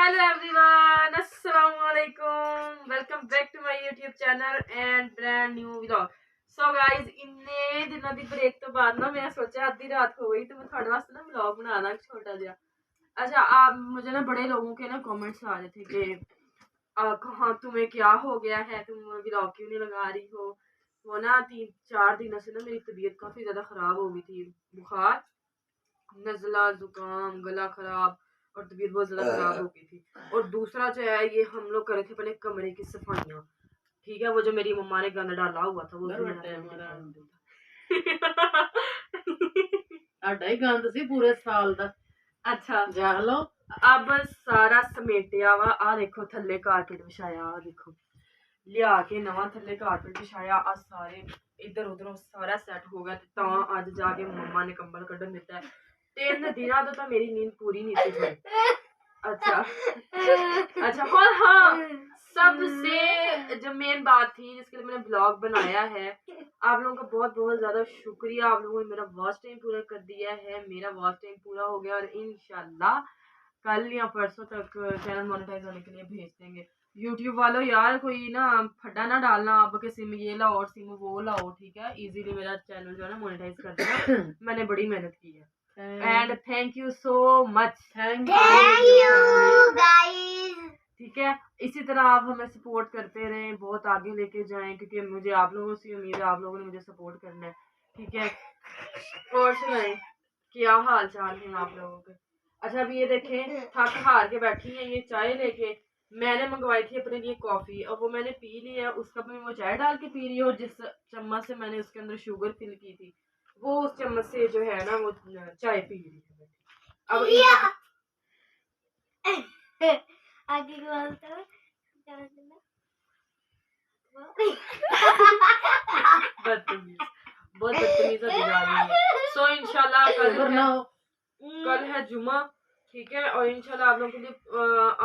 Hello everyone, अस्सलाम वालेकुम। Welcome back to my YouTube channel and brand new vlog. So guys, इन्ने दिनों की ब्रेक तो बाद ना मैं सोचा आधी रात हो गई तो मैं थोड़े वास्ते ना व्लॉग बनाना छोटा जिहा। अच्छा, आप मुझे ना बड़े लोगों के ना कमेंट्स आ रहे थे कि हाँ तुम्हें क्या हो गया है, तुम व्लॉग क्यों नहीं लगा रही हो। वो ना 3-4 दिनों से ना मेरी तबीयत काफी ज्यादा खराब हो गई थी। बुखार, नजला, जुकाम, गला खराब और तबीयत बहुत ज्यादा खराब हो गई थी। और दूसरा जो है, ये हम लोग कर रहे थे अपने कमरे की सफाइयाँ। ठीक है, वो जो मेरी मम्मा ने गंद डाला हुआ था वो ही गंद सी पूरे साल दा। अच्छा जाग लो। अब सारा समेटिया वा। आ देखो थल्ले कारपेट बिछाया, आ देखो लिया के नवा थल्ले कारपेट बिछाया। आ सारे इधर उधर सारा सेट हो गया ता अज जाके मम्मा ने कंबल कड्ढन दिता है। 3 दिनों तो मेरी नींद पूरी नहीं थी हुई। अच्छा हाँ, सबसे जो मेन बात थी जिसके लिए मैंने ब्लॉग बनाया है, आप लोगों का बहुत बहुत ज्यादा शुक्रिया। आप लोगों ने मेरा वॉच टाइम पूरा कर दिया है। मेरा वॉच टाइम पूरा हो गया और इंशाल्लाह कल या परसों तक चैनल मोनेटाइज होने के लिए भेज देंगे। यूट्यूब वालों यार, कोई ना फड्डा ना डालना अब के सिम ये लाओ और सिम वो लाओ, ठीक है। इजीली मेरा चैनल जो है ना मोनेटाइज कर देना। मैंने बड़ी मेहनत की है and thank you so much. Thank you guys. ठीक है, इसी तरह आप हमें सपोर्ट करते रहें, बहुत आगे लेके जाएं, क्योंकि मुझे आप लोगों से उम्मीद है, आप लोगों ने मुझे सपोर्ट करना है। ठीक है, और सुनाएं क्या हाल चाल है आप लोगों के। अच्छा, अभी ये देखें थक हार के बैठी है ये चाय लेके। मैंने मंगवाई थी अपने लिए कॉफी और वो मैंने पी ली है। उस कप में वो चाय डाल के पी रही है और जिस चम्मच से मैंने उसके अंदर शुगर फिल की थी वो उस चम्मच से जो है ना वो चाय पी रही है। अब आगे बोलते बदतमीज, बहुत बदतमीज होती जा रही है। सो इंशाल्लाह कल है जुमा, ठीक है। और इंशाल्लाह आप लोगों के लिए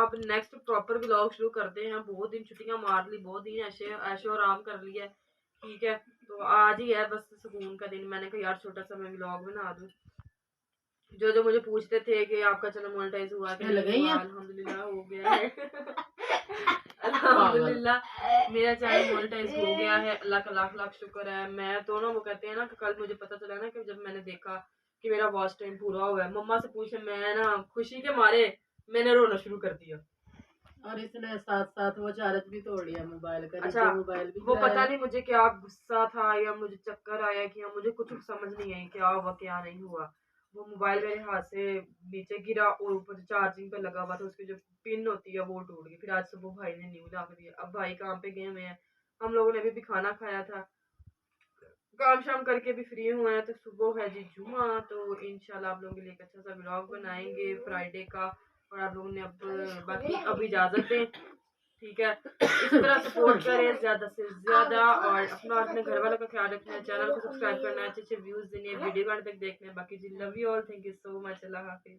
अब नेक्स्ट प्रॉपर व्लॉग शुरू करते हैं। बहुत दिन छुट्टियां मार ली, बहुत दिन ऐशो आराम कर लिया, ठीक है। तो आज ही है बस सुकून का दिन। मैंने कहा यार छोटा सा मैं व्लॉग बना दूं। जो मुझे पूछते थे कि आपका चैनल मोनेटाइज हुआ कि नहीं हुआ, अल्हम्दुलिल्लाह हो गया है। अल्हम्दुलिल्लाह मेरा चैनल मोनेटाइज हो गया है, अल्लाह का लाख लाख शुक्र है। मैं तो ना वो कहते हैं ना कि कल मुझे पता चला ना कि जब मैंने देखा कि मेरा वॉच टाइम पूरा हुआ है, मम्मा से पूछे मैं ना खुशी के मारे मैंने रोना शुरू कर दिया। और इसने साथ साथ वो चार्ज भी तोड़ लिया मोबाइल का। अच्छा, मोबाइल भी वो पता नहीं मुझे क्या गुस्सा था या मुझे चक्कर आया कि मुझे कुछ समझ नहीं आई क्या हुआ क्या नहीं हुआ। वो मोबाइल मेरे हाथ से नीचे गिरा और ऊपर चार्जिंग पे लगा हुआ था, उसकी जो पिन होती है वो टूट गई। फिर आज सुबह भाई ने न्यू ला के दिया। अब भाई काम पे गए हुए हैं, हम लोगों ने भी खाना खाया था, काम शाम करके भी फ्री हुए हैं। तो सुबह है जी जुमा, तो इंशाल्लाह आप लोगों के लिए एक अच्छा सा व्लॉग बनाएंगे फ्राइडे का। और आप लोगों ने अब बाकी अब इजाजत दें, ठीक है। इस तरह सपोर्ट करें ज्यादा से ज्यादा और अपने घर वालों का ख्याल रखना है। चैनल को सब्सक्राइब करना है, अच्छे अच्छे व्यूज देने, वीडियो तक देखने। बाकी जी love you all, thank you so much, अल्लाह हाफिज।